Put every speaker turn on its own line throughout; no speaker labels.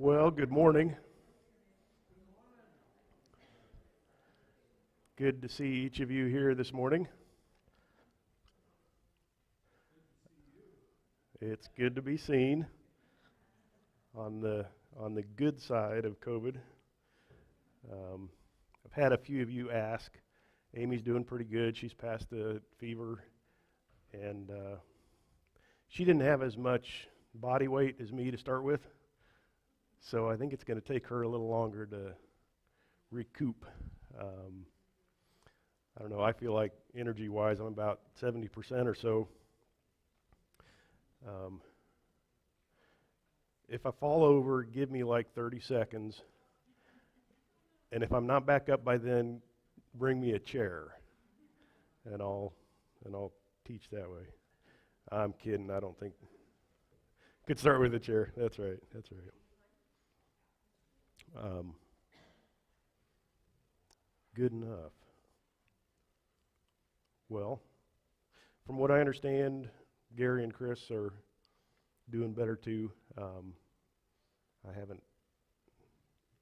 Well, good morning. Good to see each of you here this morning. It's good to be seen on the good side of COVID. I've had a few of you ask. Amy's doing pretty good. She's past the fever, and she didn't have as much body weight as me to start with. So I think it's going to take her a little longer to recoup. I don't know, I feel like energy-wise I'm about 70% or so. If I fall over, give me like 30 seconds. And if I'm not back up by then, bring me a chair. And I'll teach that way. I'm kidding, I don't think. Could start with a chair. That's right. Good enough. Well, from what I understand, Gary and Kris are doing better too. I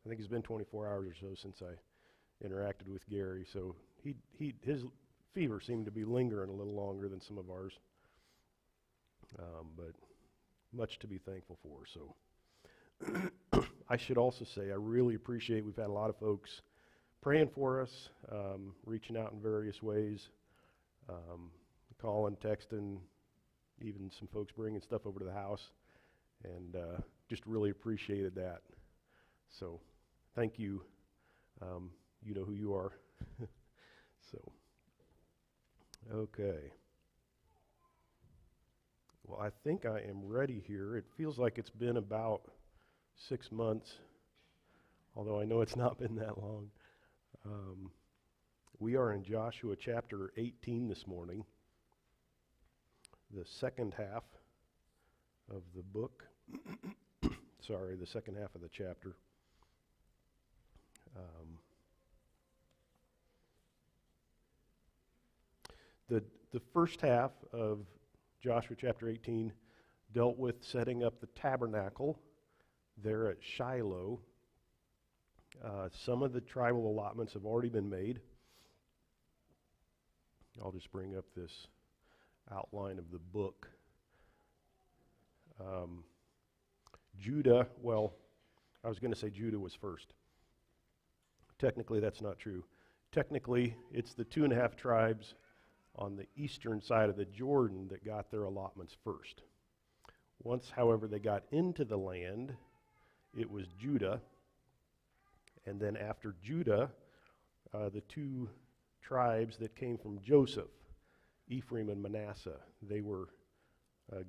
think it's been 24 hours or so since I interacted with Gary, so his fever seemed to be lingering a little longer than some of ours, but much to be thankful for. So I should also say I really appreciate, we've had a lot of folks praying for us, reaching out in various ways, calling, texting, even some folks bringing stuff over to the house, and just really appreciated that. So thank you. You know who you are. So, okay. Well, I think I am ready here. It feels like it's been about 6 months, although I know it's not been that long. We are in Joshua chapter 18 this morning, the second half of the book. Sorry, the second half of the chapter. The first half of Joshua chapter 18 dealt with setting up the tabernacle there at Shiloh. Some of the tribal allotments have already been made. I'll just bring up this outline of the book. Judah, well, I was going to say Judah was first. Technically, that's not true. Technically, it's the 2.5 tribes on the eastern side of the Jordan that got their allotments first. Once, however, they got into the land, it was Judah. And then after Judah, the 2 tribes that came from Joseph, Ephraim and Manasseh, they were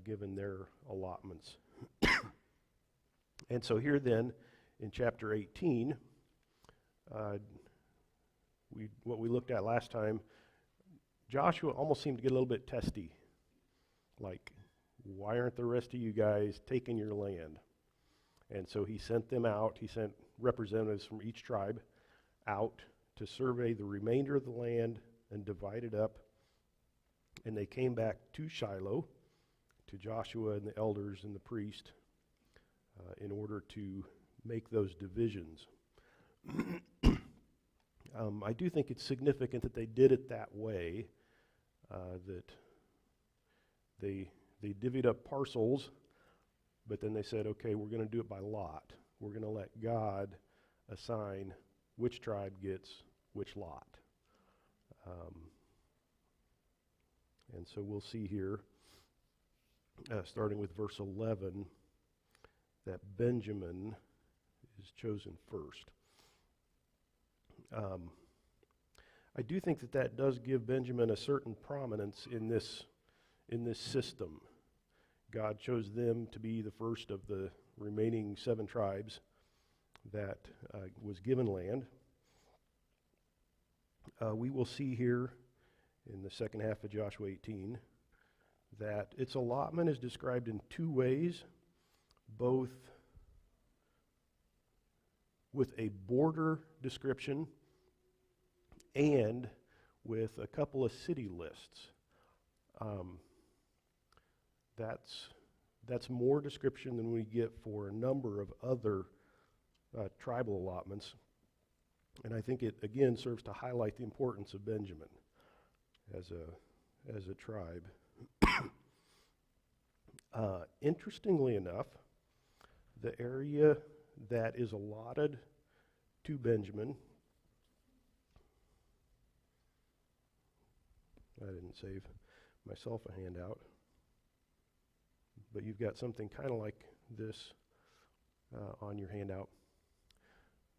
given their allotments. And so here then, in chapter 18, what we looked at last time, Joshua almost seemed to get a little bit testy. Like, why aren't the rest of you guys taking your land? And so he sent them out. He sent representatives from each tribe out to survey the remainder of the land and divide it up. And they came back to Shiloh, to Joshua and the elders and the priest, in order to make those divisions. I do think it's significant that they did it that way, that they divvied up parcels, but then they said, okay, we're going to do it by lot. We're going to let God assign which tribe gets which lot. And so we'll see here, starting with verse 11, that Benjamin is chosen first. I do think that does give Benjamin a certain prominence in this system. God chose them to be the first of the remaining 7 tribes that was given land. We will see here in the second half of Joshua 18 that its allotment is described in 2 ways, both with a border description and with a couple of city lists. That's more description than we get for a number of other tribal allotments. And I think it, again, serves to highlight the importance of Benjamin as a tribe. Interestingly enough, the area that is allotted to Benjamin, I didn't save myself a handout, but you've got something kind of like this on your handout.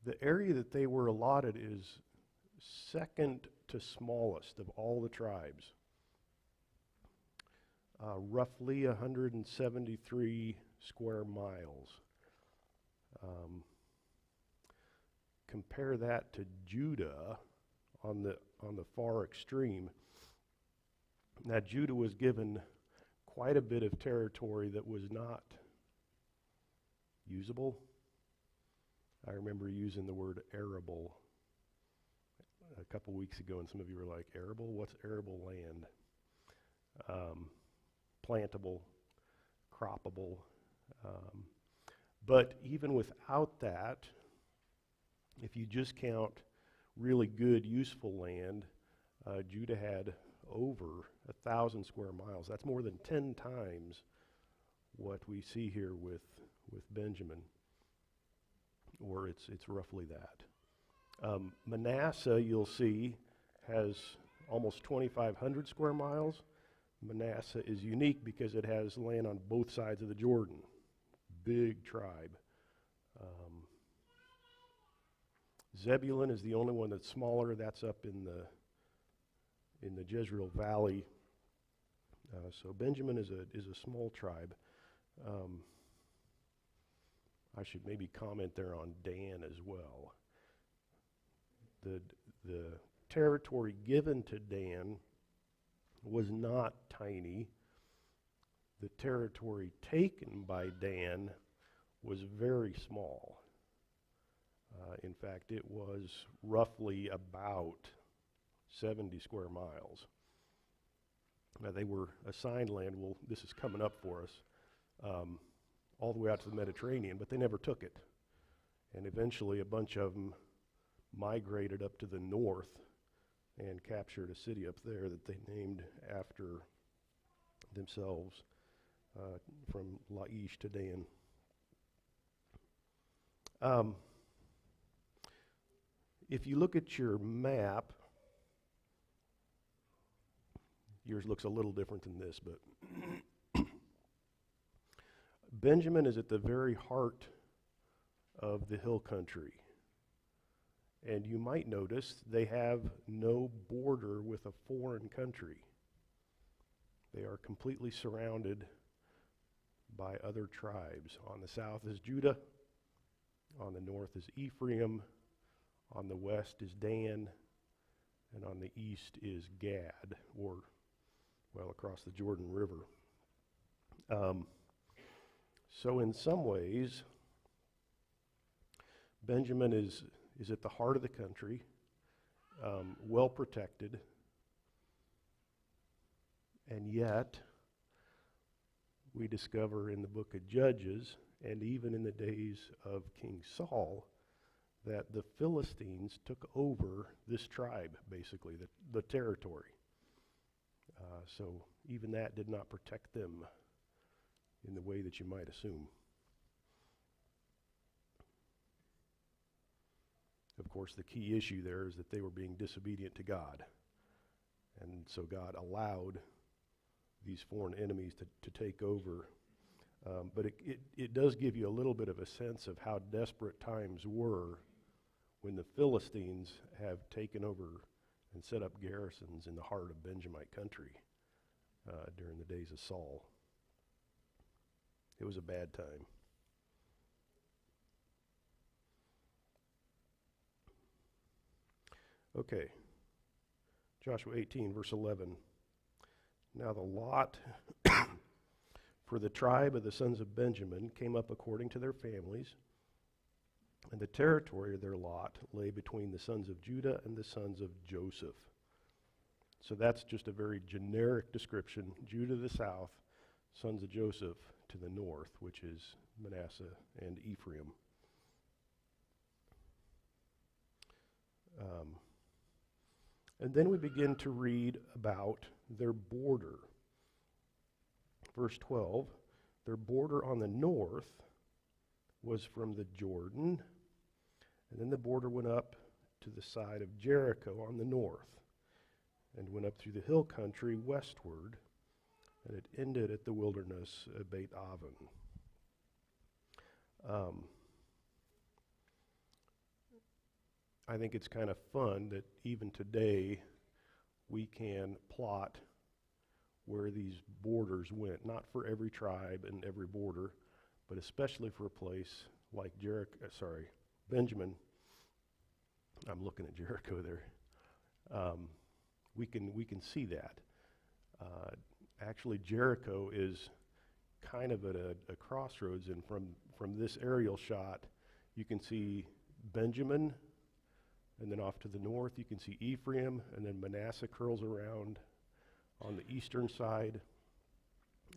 The area that they were allotted is second to smallest of all the tribes. Roughly 173 square miles. Compare that to Judah on the far extreme. Now Judah was given quite a bit of territory that was not usable. I remember using the word arable a couple weeks ago, and some of you were like, arable? What's arable land? Plantable, croppable. But even without that, if you just count really good, useful land, Judah had over 1,000 square miles. That's more than 10 times what we see here with Benjamin, or it's roughly that. Manasseh, you'll see, has almost 2,500 square miles. Manasseh is unique because it has land on both sides of the Jordan. Big tribe. Zebulun is the only one that's smaller. That's up in the Jezreel Valley. So Benjamin is a small tribe. I should maybe comment there on Dan as well. The territory given to Dan was not tiny. The territory taken by Dan was very small. In fact, it was roughly about 70 square miles. Now, they were assigned land. Well, this is coming up for us, all the way out to the Mediterranean, but they never took it. And eventually, a bunch of them migrated up to the north and captured a city up there that they named after themselves, from Laish to Dan. If you look at your map, yours looks a little different than this, but Benjamin is at the very heart of the hill country. And you might notice they have no border with a foreign country. They are completely surrounded by other tribes. On the south is Judah, on the north is Ephraim, on the west is Dan, and on the east is Gad, or, well, across the Jordan River. So in some ways, Benjamin is at the heart of the country, well protected, and yet we discover in the book of Judges, and even in the days of King Saul, that the Philistines took over this tribe, basically, the territory. So even that did not protect them in the way that you might assume. Of course, the key issue there is that they were being disobedient to God. And so God allowed these foreign enemies to take over. But it does give you a little bit of a sense of how desperate times were when the Philistines have taken over and set up garrisons in the heart of Benjamite country during the days of Saul. It was a bad time. Okay, Joshua 18, verse 11. Now the lot for the tribe of the sons of Benjamin came up according to their families, and the territory of their lot lay between the sons of Judah and the sons of Joseph. So that's just a very generic description. Judah to the south, sons of Joseph to the north, which is Manasseh and Ephraim. And then we begin to read about their border. Verse 12, their border on the north was from the Jordan, and then the border went up to the side of Jericho on the north, and went up through the hill country westward, and it ended at the wilderness of Beit Aven. I think it's kind of fun that even today we can plot where these borders went, not for every tribe and every border, but especially for a place like Benjamin. I'm looking at Jericho there. We can see that. Actually, Jericho is kind of at a crossroads, and from this aerial shot, you can see Benjamin, and then off to the north, you can see Ephraim, and then Manasseh curls around on the eastern side,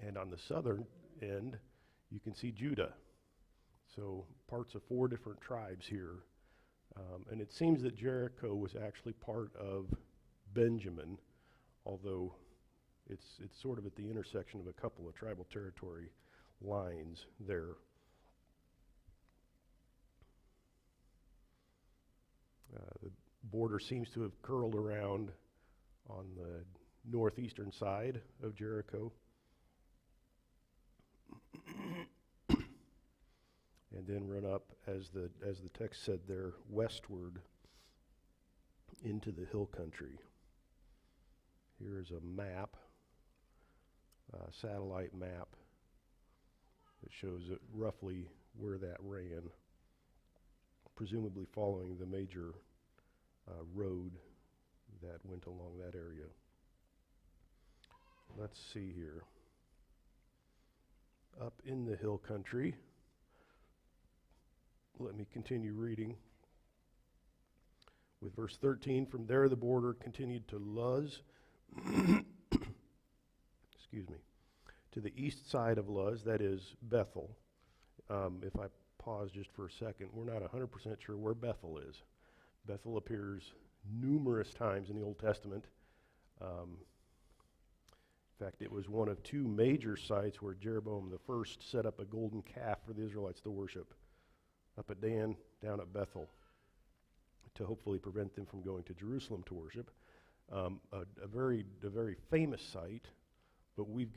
and on the southern end, you can see Judah. So parts of 4 different tribes here. And it seems that Jericho was actually part of Benjamin, although it's sort of at the intersection of a couple of tribal territory lines there. The border seems to have curled around on the northeastern side of Jericho. And then run up, as the text said there, westward into the hill country. Here is a map, a satellite map, that shows roughly where that ran, presumably following the major road that went along that area. Let's see here. Up in the hill country, let me continue reading with verse 13. From there the border continued to Luz, excuse me, to the east side of Luz, that is Bethel. If I pause just for a second, we're not 100% sure where Bethel is. Bethel appears numerous times in the Old Testament. In fact, it was one of 2 major sites where Jeroboam the first set up a golden calf for the Israelites to worship, up at Dan, down at Bethel, to hopefully prevent them from going to Jerusalem to worship. A very famous site, but we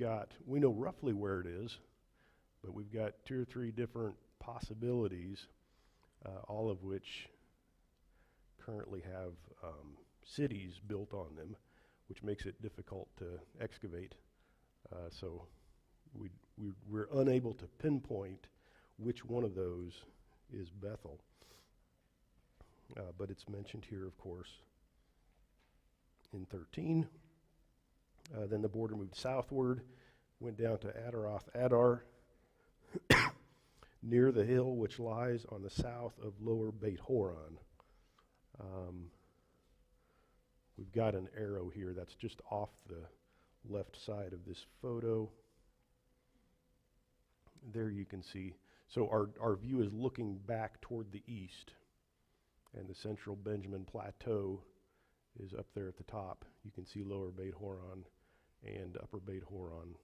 know roughly where it is, but we've got 2 or 3 different possibilities, all of which currently have cities built on them, which makes it difficult to excavate. So we're unable to pinpoint which one of those is Bethel. But it's mentioned here, of course, in 13. Then the border moved southward, went down to Adaroth Adar, near the hill which lies on the south of lower Beit Horon. We've got an arrow here that's just off the left side of this photo. There you can see. So our view is looking back toward the east, and the central Benjamin Plateau is up there at the top. You can see lower Beit Horon and upper Beit Horon.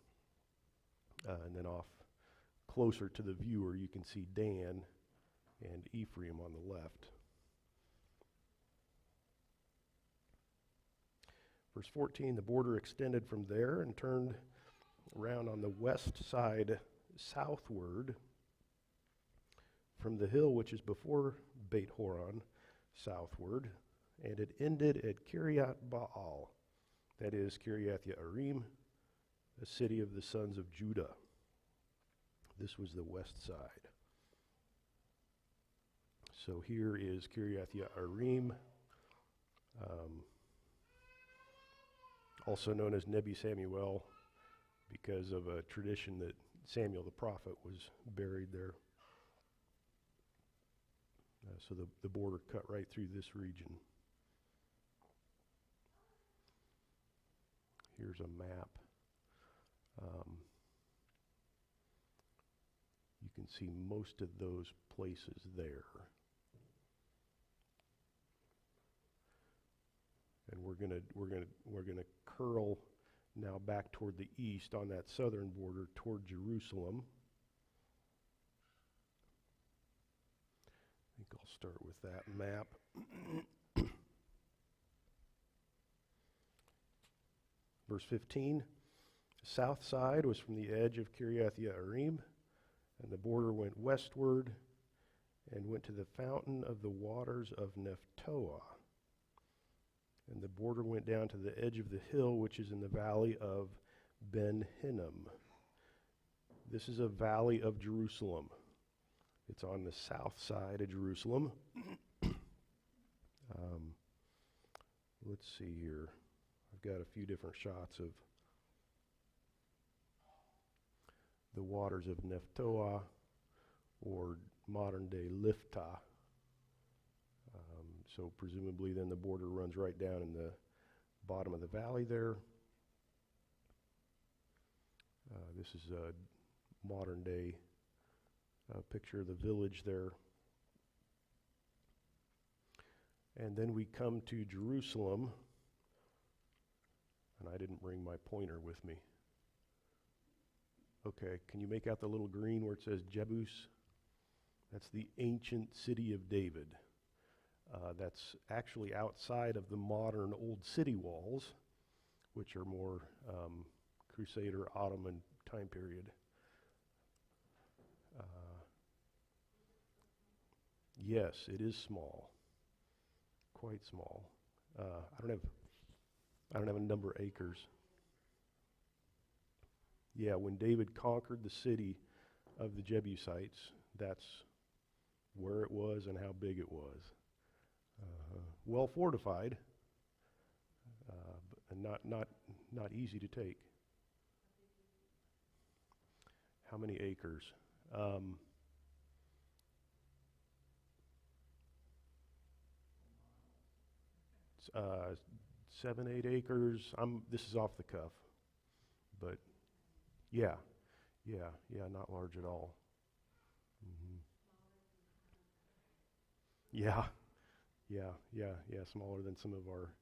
And then off closer to the viewer, you can see Dan and Ephraim on the left. Verse 14, the border extended from there and turned around on the west side southward from the hill which is before Beit Horon southward, and it ended at Kiryat Baal, that is Kiriath Yearim, a city of the sons of Judah. This was the west side. So here is Kiriath Yearim, also known as Nebi Samuel, because of a tradition that Samuel the prophet was buried there. So the border cut right through this region. Here's a map. You can see most of those places there. we're gonna curl now back toward the east on that southern border toward Jerusalem. I think I'll start with that map. Verse 15, the south side was from the edge of Kiriath Yearim, and the border went westward and went to the fountain of the waters of Nephtoah. And the border went down to the edge of the hill, which is in the valley of Ben Hinnom. This is a valley of Jerusalem. It's on the south side of Jerusalem. Let's see here. I've got a few different shots of the waters of Nephtoah, or modern-day Liftah. So presumably then the border runs right down in the bottom of the valley there. This is a modern-day picture of the village there. And then we come to Jerusalem, and I didn't bring my pointer with me. Okay, can you make out the little green where it says Jebus? That's the ancient city of David. That's actually outside of the modern old city walls, which are more Crusader Ottoman time period. Yes, it is small, quite small. I don't have a number of acres. Yeah, when David conquered the city of the Jebusites, that's where it was and how big it was. Well fortified, and not easy to take. How many acres? 7, 8 acres. This is off the cuff, but yeah, not large at all. Mm-hmm. Yeah, smaller than some of our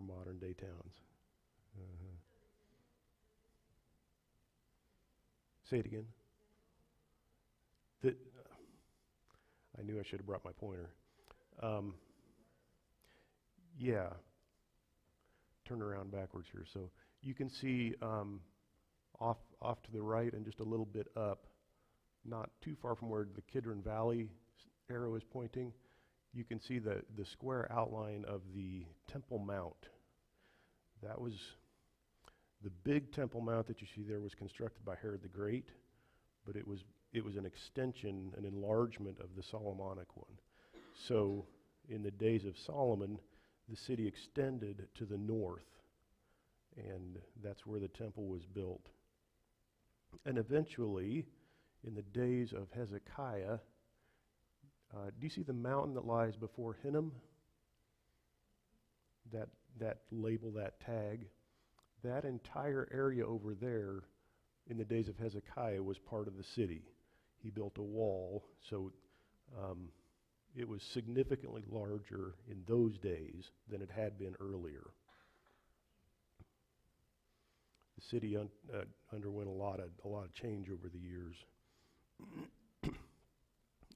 modern day towns. Say it again. I knew I should have brought my pointer. Yeah. Turn around backwards here. So you can see off to the right and just a little bit up, not too far from where the Kidron Valley arrow is pointing, you can see the square outline of the Temple Mount. That was the big Temple Mount that you see there was constructed by Herod the Great, but it was an extension, an enlargement of the Solomonic one. So in the days of Solomon, the city extended to the north, and that's where the temple was built. And eventually, in the days of Hezekiah, do you see the mountain that lies before Hinnom? That label, that tag, that entire area over there in the days of Hezekiah was part of the city. He built a wall, so it was significantly larger in those days than it had been earlier. The city underwent a lot of change over the years.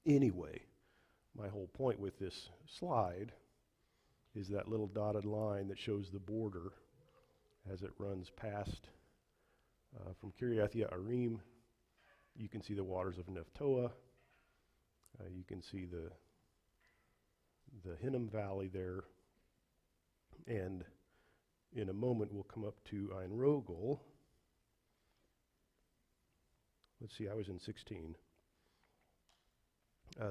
Anyway, my whole point with this slide is that little dotted line that shows the border as it runs past from Kiriath Yearim. You can see the waters of Nephtoah. You can see the Hinnom Valley there, and in a moment we'll come up to Ein Rogel. Let's see, I was in 16.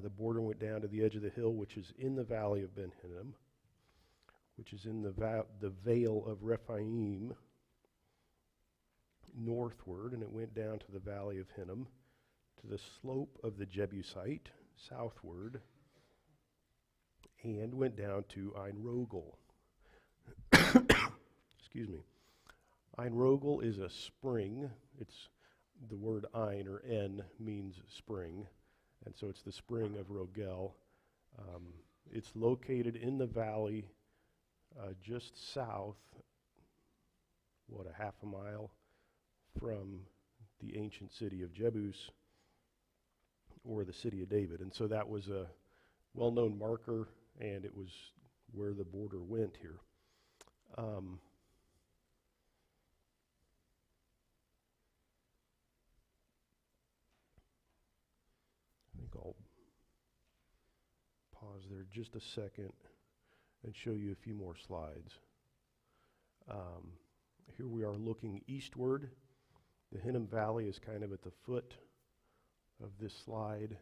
The border went down to the edge of the hill, which is in the valley of Ben Hinnom, which is in the vale of Rephaim, northward, and it went down to the valley of Hinnom, to the slope of the Jebusite, southward, and went down to Ein Rogel. Excuse me. Ein Rogel is a spring. It's the word Ein, or En, means spring, and so it's the spring of Rogel. It's located in the valley just south, what, a half a mile from the ancient city of Jebus, or the city of David. And so that was a well-known marker, and it was where the border went here. I think I'll pause there just a second and show you a few more slides. Here we are looking eastward. The Hinnom Valley is kind of at the foot of this slide,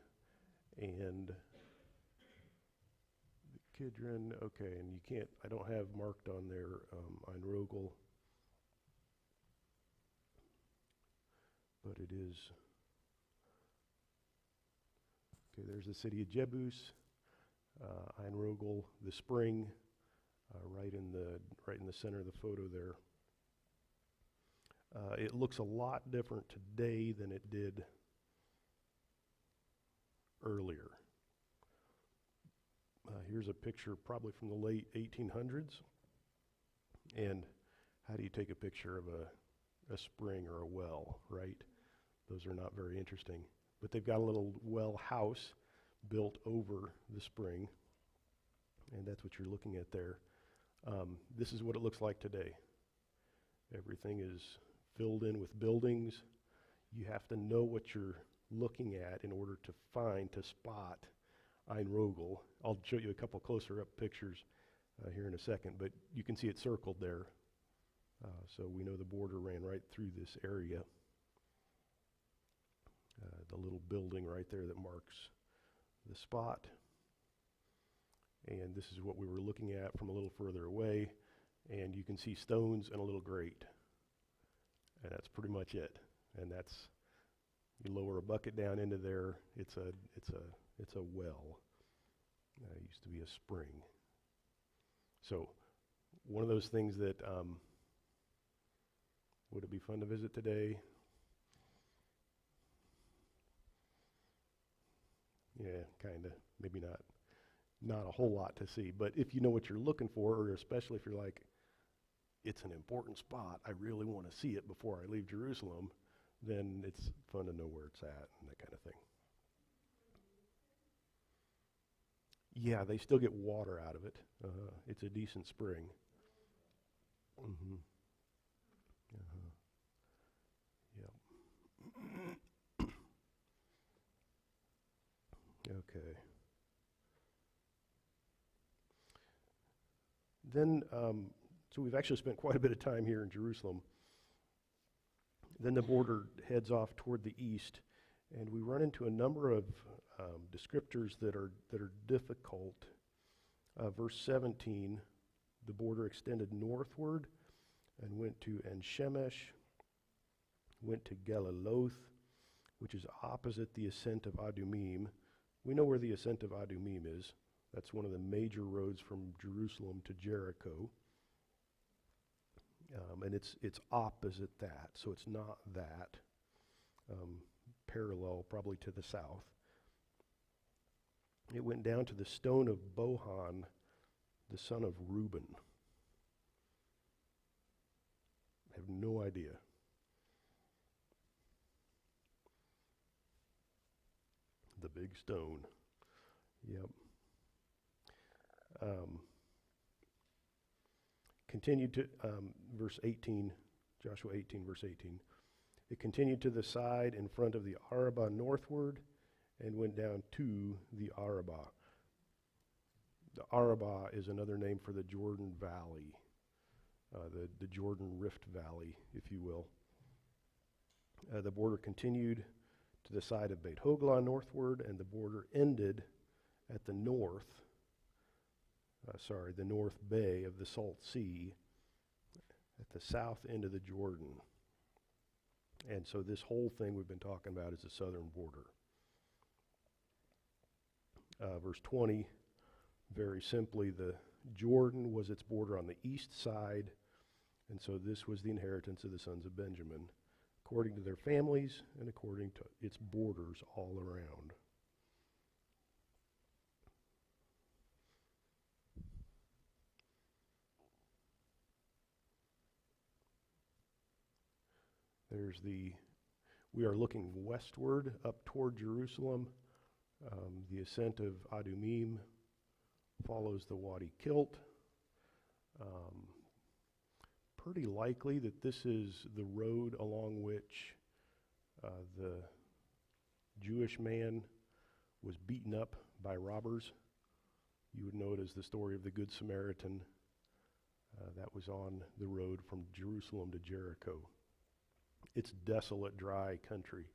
and the Kidron, okay, and you can't, I don't have marked on there Ein Rogel, but it is, okay, there's the city of Jebus, Ein Rogel, the spring, right in the center of the photo there. It looks a lot different today than it did earlier. Here's a picture probably from the late 1800s. And how do you take a picture of a spring or a well, right? Those are not very interesting. But they've got a little well house built over the spring, and that's what you're looking at there. This is what it looks like today. Everything is filled in with buildings. You have to know what you're looking at in order to spot Ein Rogel. I'll show you a couple closer up pictures here in a second, but you can see it circled there. So we know the border ran right through this area. The little building right there that marks the spot. And this is what we were looking at from a little further away. And you can see stones and a little grate. And that's pretty much it. And that's, you lower a bucket down into there, it's a well. It used to be a spring. So one of those things that, would it be fun to visit today? Yeah, kind of, maybe not. Not a whole lot to see, but if you know what you're looking for, or especially if you're like, it's an important spot, I really want to see it before I leave Jerusalem, then it's fun to know where it's at and that kind of thing. Yeah, they still get water out of it. It's a decent spring. Mm-hmm. Yep. Okay. Then, so we've actually spent quite a bit of time here in Jerusalem. Then the border heads off toward the east, and we run into a number of descriptors that are difficult. Verse 17, the border extended northward and went to En-Shemesh, went to Geliloth, which is opposite the ascent of Adumim. We know where the ascent of Adumim is. That's one of the major roads from Jerusalem to Jericho. And it's opposite that, so it's not that. Parallel probably to the south. It went down to the stone of Bohan, the son of Reuben. I have no idea. The big stone. Yep. Continued to, verse 18, Joshua 18, verse 18. It continued to the side in front of the Arabah northward and went down to the Arabah. The Arabah is another name for the Jordan Valley, the Jordan Rift Valley, if you will. The border continued to the side of Beit Hoglah northward, and the border ended at the north, the North Bay of the Salt Sea, at the south end of the Jordan. And so this whole thing we've been talking about is the southern border. Verse 20, very simply, the Jordan was its border on the east side, and so this was the inheritance of the sons of Benjamin, according to their families and according to its borders all around. We are looking westward up toward Jerusalem. The ascent of Adumim follows the Wadi Kilt. Pretty likely that this is the road along which the Jewish man was beaten up by robbers. You would know it as the story of the Good Samaritan. That was on the road from Jerusalem to Jericho. It's desolate, dry country,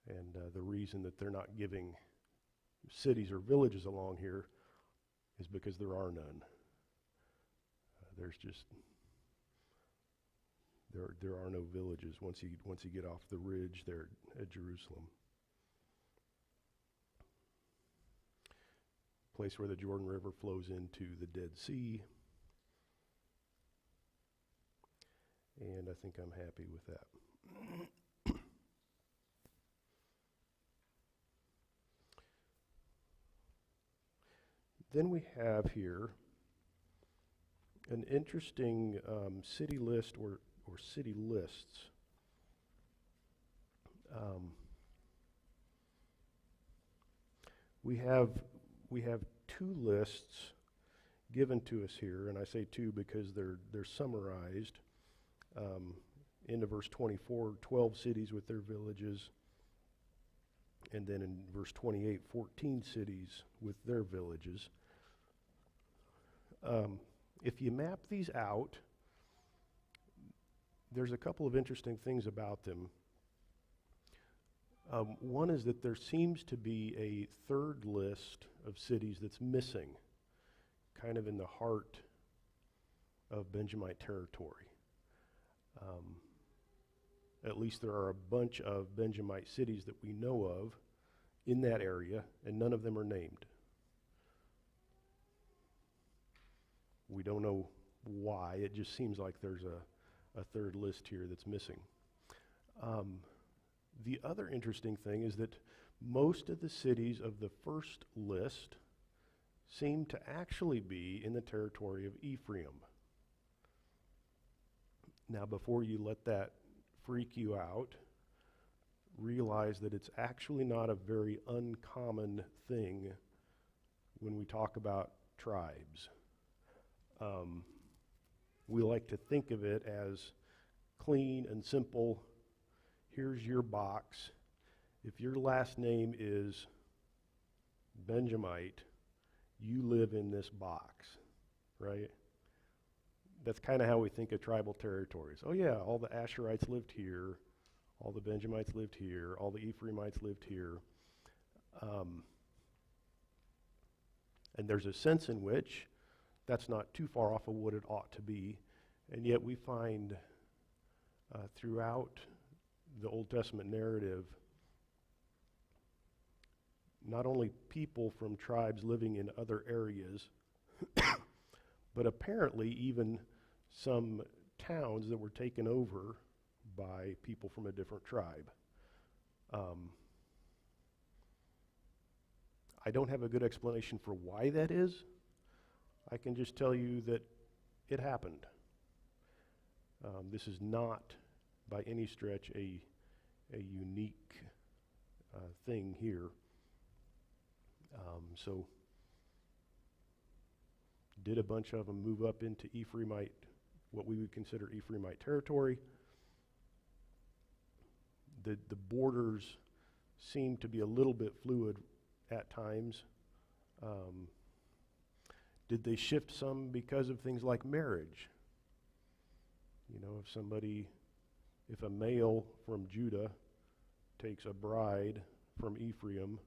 and the reason that they're not giving cities or villages along here is because there are none. There are no villages once you get off the ridge there at Jerusalem. Place where the Jordan River flows into the Dead Sea. And I think I'm happy with that. Then we have here an interesting city list or city lists. We have two lists given to us here, and I say two because they're summarized into verse 24, 12 cities with their villages, and then in verse 28, 14 cities with their villages. If you map these out, there's a couple of interesting things about them. One is that there seems to be a third list of cities that's missing, kind of in the heart of Benjamite territory. At least there are a bunch of Benjamite cities that we know of in that area, and none of them are named. We don't know why. It just seems like there's a third list here that's missing. The other interesting thing is that most of the cities of the first list seem to actually be in the territory of Ephraim. Now, before you let that freak you out, realize that it's actually not a very uncommon thing when we talk about tribes. We like to think of it as clean and simple. Here's your box. If your last name is Benjamite, you live in this box, right? That's kind of how we think of tribal territories. Oh yeah, all the Asherites lived here, all the Benjamites lived here, all the Ephraimites lived here. And there's a sense in which that's not too far off of what it ought to be, and yet we find throughout the Old Testament narrative not only people from tribes living in other areas, but apparently even some towns that were taken over by people from a different tribe. I don't have a good explanation for why that is. I can just tell you that it happened. This is not by any stretch a unique thing here. So did a bunch of them move up into Ephraimite, what we would consider Ephraimite territory? The borders seem to be a little bit fluid at times. Did they shift some because of things like marriage? You know, if a male from Judah takes a bride from Ephraim,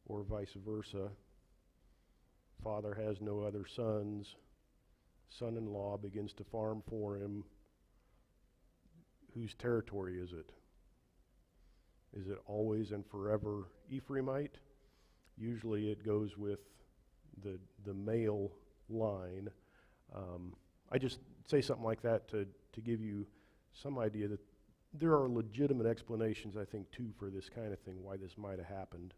or vice versa, father has no other sons, son-in-law begins to farm for him, whose territory is it? Is it always and forever Ephraimite? Usually it goes with the male line. I just say something like that to give you some idea that there are legitimate explanations, I think, too, for this kind of thing, why this might have happened.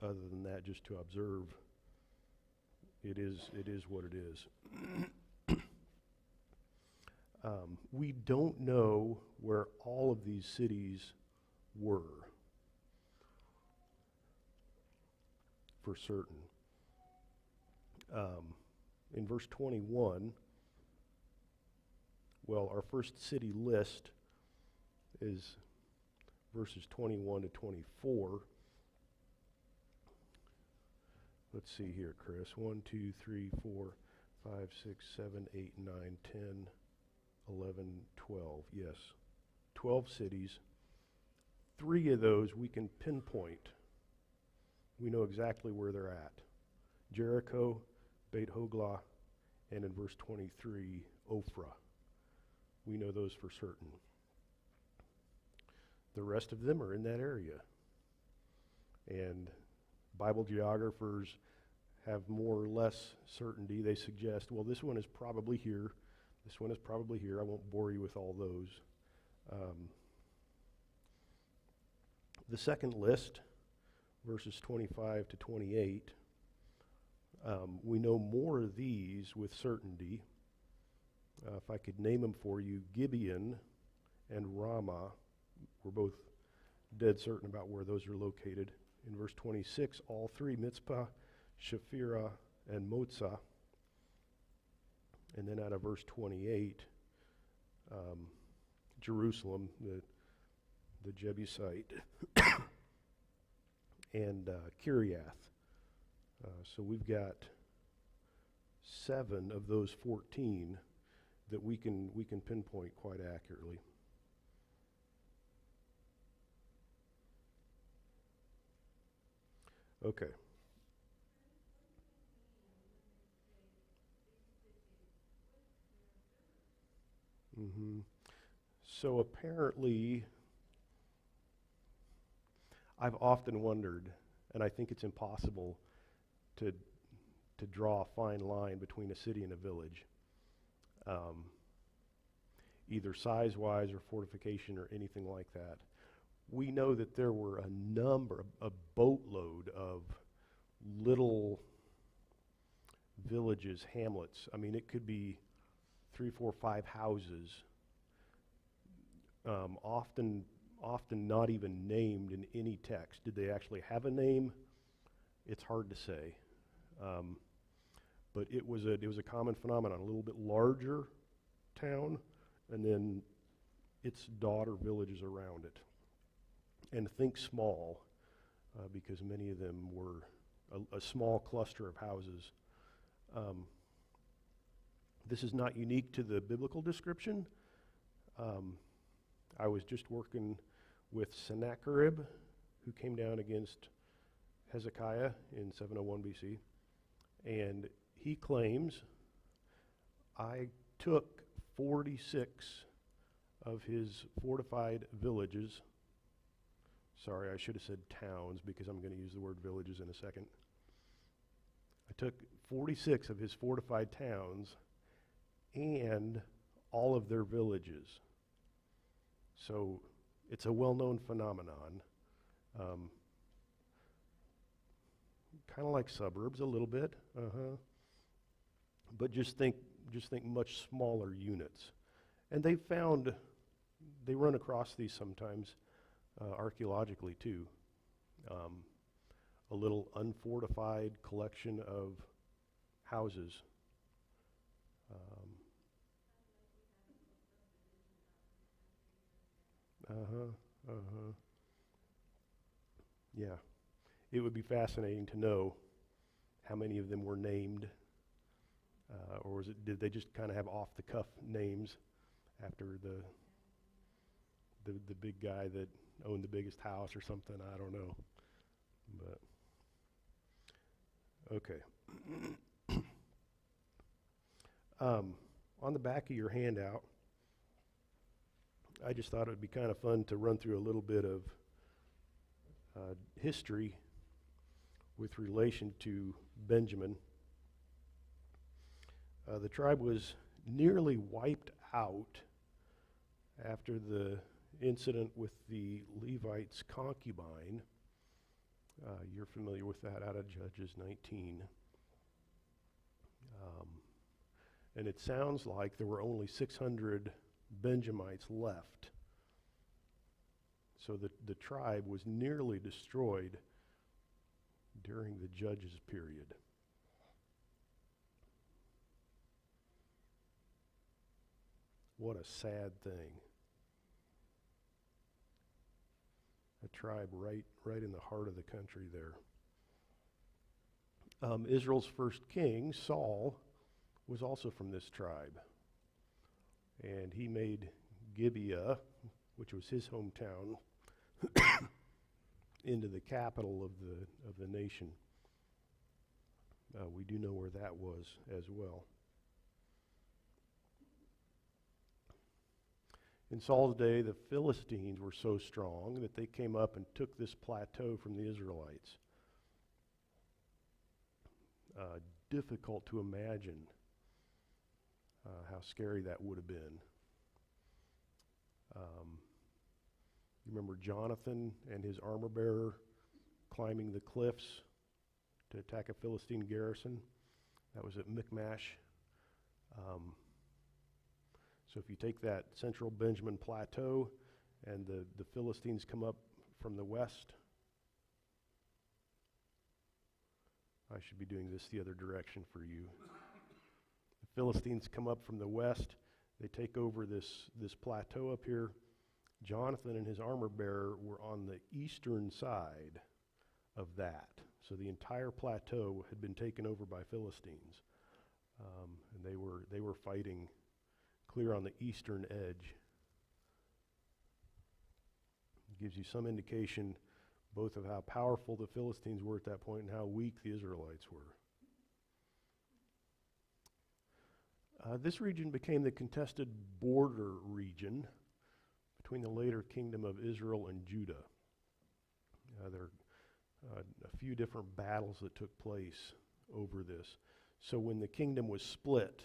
Other than that, just to observe, it is what it is. We don't know where all of these cities were for certain. In verse 21, well, our first city list is verses 21 to 24. Let's see here, Kris. 1, 2, 3, 4, 5, 6, 7, 8, 9, 10, 11, 12. Yes, 12 cities. 3 of those we can pinpoint. We know exactly where they're at. Jericho, Beit Hogla, and in verse 23, Ophrah. We know those for certain. The rest of them are in that area. And Bible geographers have more or less certainty. They suggest, well, this one is probably here. This one is probably here. I won't bore you with all those. The second list, verses 25 to 28, we know more of these with certainty. If I could name them for you, Gibeon and Ramah, we're both dead certain about where those are located. In verse 26, all 3, Mitzpah, Shephirah, and Motzah. And then out of verse 28, Jerusalem, the Jebusite, and Kiriath. So we've got 7 of those 14 that we can pinpoint quite accurately. Okay. So apparently, I've often wondered, and I think it's impossible to draw a fine line between a city and a village, either size-wise or fortification or anything like that. We know that there were a boatload of little villages, hamlets. I mean, it could be 3, 4, 5 houses, often not even named in any text. Did they actually have a name? It's hard to say. But it was a common phenomenon, a little bit larger town, and then its daughter villages around it. And think small, because many of them were a small cluster of houses. This is not unique to the biblical description. I was just working with Sennacherib, who came down against Hezekiah in 701 BC, and he claims, I took 46 of his fortified villages. Sorry, I should have said towns, because I'm going to use the word villages in a second. I took 46 of his fortified towns and all of their villages. So it's a well-known phenomenon. Kind of like suburbs a little bit, but just think much smaller units. And they run across these sometimes archaeologically too. A little unfortified collection of houses. Yeah. It would be fascinating to know how many of them were named, or did they just kind of have off-the-cuff names after the big guy that owned the biggest house or something? I don't know. But okay. On the back of your handout, I just thought it would be kind of fun to run through a little bit of history with relation to Benjamin. The tribe was nearly wiped out after the incident with the Levite's concubine. You're familiar with that out of Judges 19. And it sounds like there were only 600 Benjamites left. So the tribe was nearly destroyed during the Judges period. What a sad thing. A tribe right in the heart of the country there. Israel's first king, Saul, was also from this tribe. And he made Gibeah, which was his hometown, into the capital of the nation. We do know where that was as well. In Saul's day, the Philistines were so strong that they came up and took this plateau from the Israelites. Difficult to imagine how scary that would have been. You remember Jonathan and his armor bearer climbing the cliffs to attack a Philistine garrison? That was at Michmash. So if you take that central Benjamin plateau and the Philistines come up from the west, I should be doing this the other direction for you. The Philistines come up from the west. They take over this plateau up here. Jonathan and his armor bearer were on the eastern side of that. So the entire plateau had been taken over by Philistines. And they were fighting clear on the eastern edge. It gives you some indication both of how powerful the Philistines were at that point and how weak the Israelites were. This region became the contested border region between the later kingdom of Israel and Judah. There are a few different battles that took place over this. So when the kingdom was split,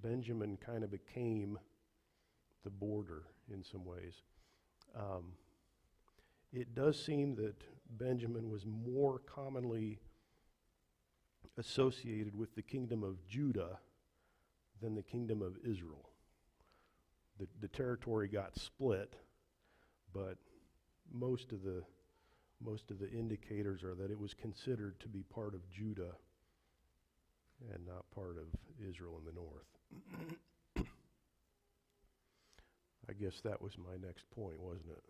Benjamin kind of became the border in some ways. It does seem that Benjamin was more commonly associated with the kingdom of Judah than the kingdom of Israel. The territory got split, but most of the indicators are that it was considered to be part of Judah and not part of Israel in the north. I guess that was my next point, wasn't it?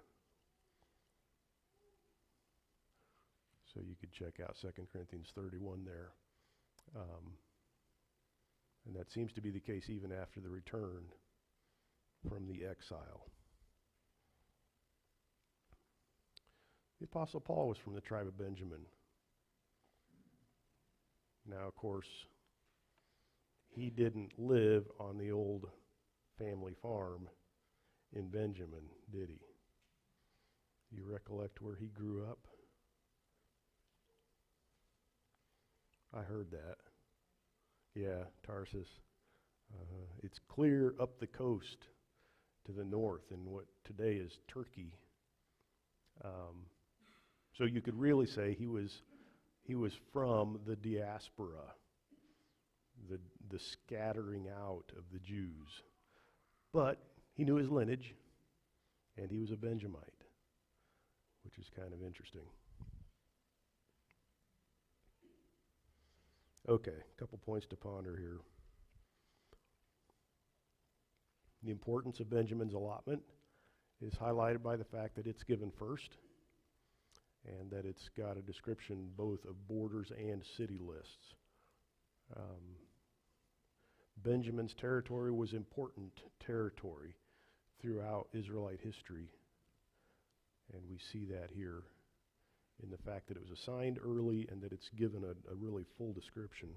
So you could check out 2 Corinthians 31 there. And that seems to be the case even after the return from the exile. The Apostle Paul was from the tribe of Benjamin. Now, of course, he didn't live on the old family farm in Benjamin, did he? You recollect where he grew up? I heard that. Yeah, Tarsus. It's clear up the coast to the north in what today is Turkey. So you could really say he was from the diaspora, the scattering out of the Jews. But he knew his lineage, and he was a Benjamite, which is kind of interesting. Okay, a couple points to ponder here. The importance of Benjamin's allotment is highlighted by the fact that it's given first and that it's got a description both of borders and city lists. Benjamin's territory was important territory throughout Israelite history, and we see that here in the fact that it was assigned early and that it's given a really full description.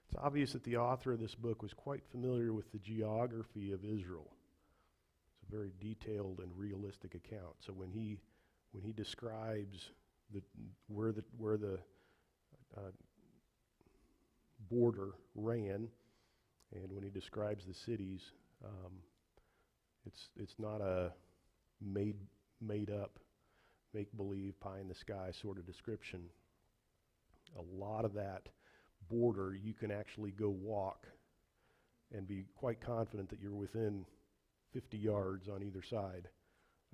It's obvious that the author of this book was quite familiar with the geography of Israel. It's a very detailed and realistic account. So when he describes where the border ran, and when he describes the cities, it's not a made up, make believe, pie in the sky sort of description. A lot of that border, you can actually go walk and be quite confident that you're within 50 yards on either side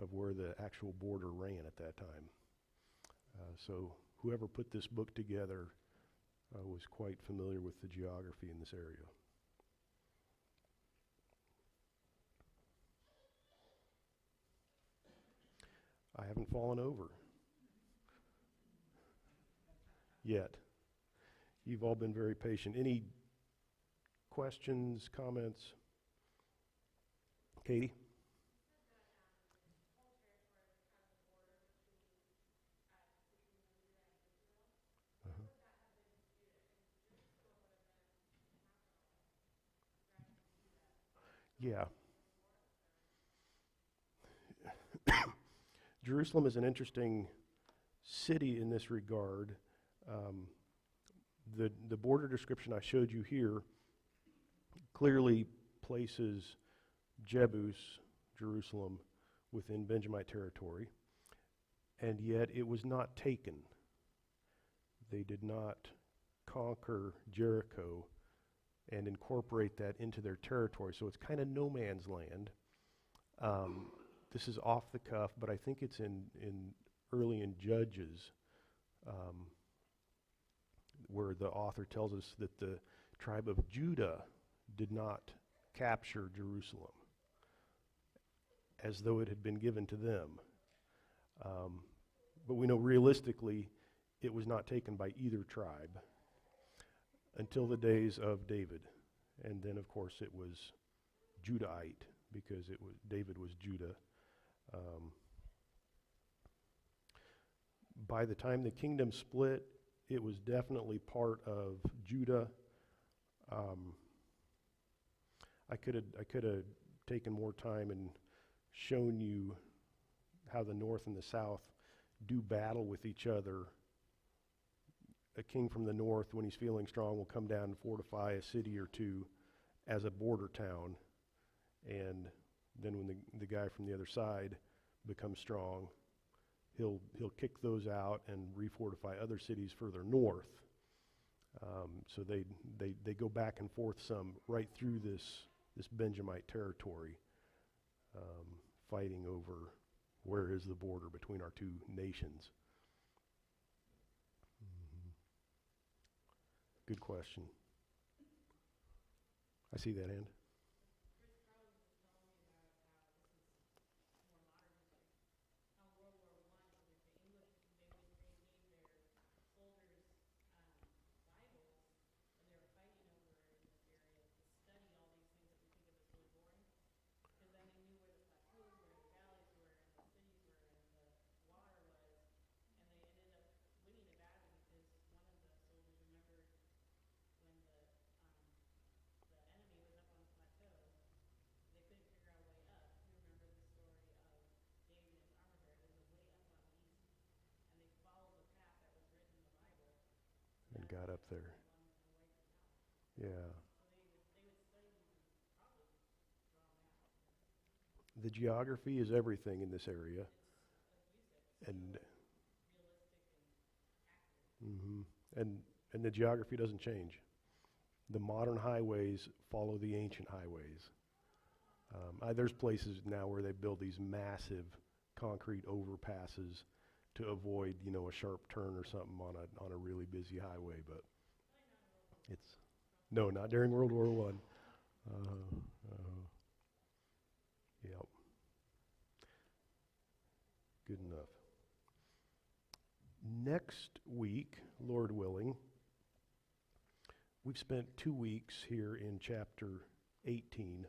of where the actual border ran at that time. So whoever put this book together was quite familiar with the geography in this area. I haven't fallen over yet. You've all been very patient. Any questions, comments? Katie? Uh-huh. Yeah. Jerusalem is an interesting city in this regard. The border description I showed you here clearly places Jebus, Jerusalem, within Benjamite territory, and yet it was not taken. They did not conquer Jericho and incorporate that into their territory, so it's kind of no man's land. This is off the cuff, but I think it's early in Judges, where the author tells us that the tribe of Judah did not capture Jerusalem, as though it had been given to them. But we know realistically it was not taken by either tribe until the days of David. And then, of course, it was Judahite, because David was Judah. By the time the kingdom split, it was definitely part of Judah. I could have taken more time and shown you how the north and the south do battle with each other. A king from the north, when he's feeling strong, will come down and fortify a city or two as a border town, and then when the guy from the other side becomes strong, he'll kick those out and refortify other cities further north. So they go back and forth some right through this Benjamite territory, fighting over where is the border between our two nations. Good question. I see that hand. And got up there. Yeah. The geography is everything in this area. And and the geography doesn't change. The modern highways follow the ancient highways. There's places now where they build these massive concrete overpasses to avoid, a sharp turn or something on a really busy highway. But no, not during World War I. Yep. Good enough. Next week, Lord willing, we've spent 2 weeks here in chapter 18.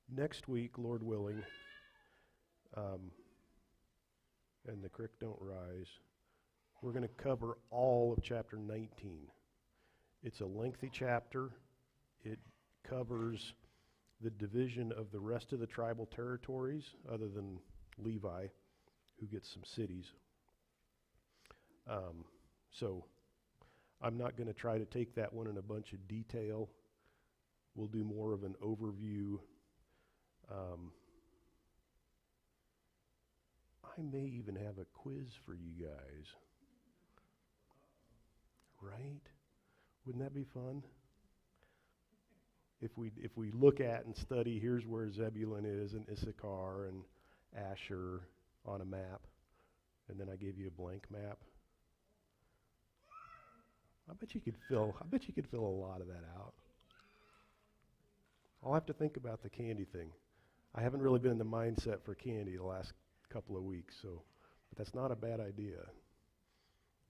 Next week, Lord willing, and the creek don't rise, we're going to cover all of chapter 19. It's a lengthy chapter. It covers the division of the rest of the tribal territories, other than Levi, who gets some cities. So I'm not going to try to take that one in a bunch of detail. We'll do more of an overview. I may even have a quiz for you guys. Right? Wouldn't that be fun? If we look at and study, here's where Zebulun is and Issachar and Asher on a map, and then I gave you a blank map. I bet you could fill a lot of that out. I'll have to think about the candy thing. I haven't really been in the mindset for candy the last couple of weeks, but that's not a bad idea.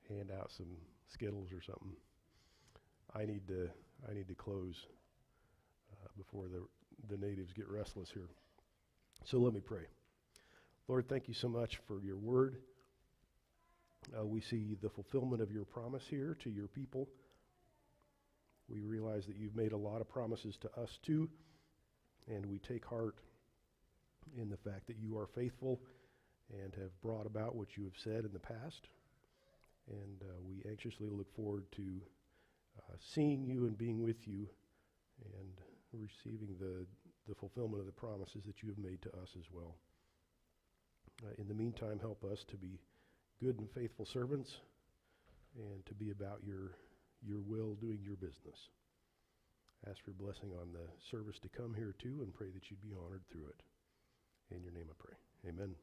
Hand out some Skittles or something. I need to close before the natives get restless here. So let me pray. Lord, thank you so much for your word. We see the fulfillment of your promise here to your people. We realize that you've made a lot of promises to us too, and we take heart in the fact that you are faithful and have brought about what you have said in the past. And we anxiously look forward to seeing you and being with you and receiving the fulfillment of the promises that you have made to us as well. In the meantime, help us to be good and faithful servants and to be about your will, doing your business. Ask for blessing on the service to come here too, and pray that you'd be honored through it. In your name I pray. Amen.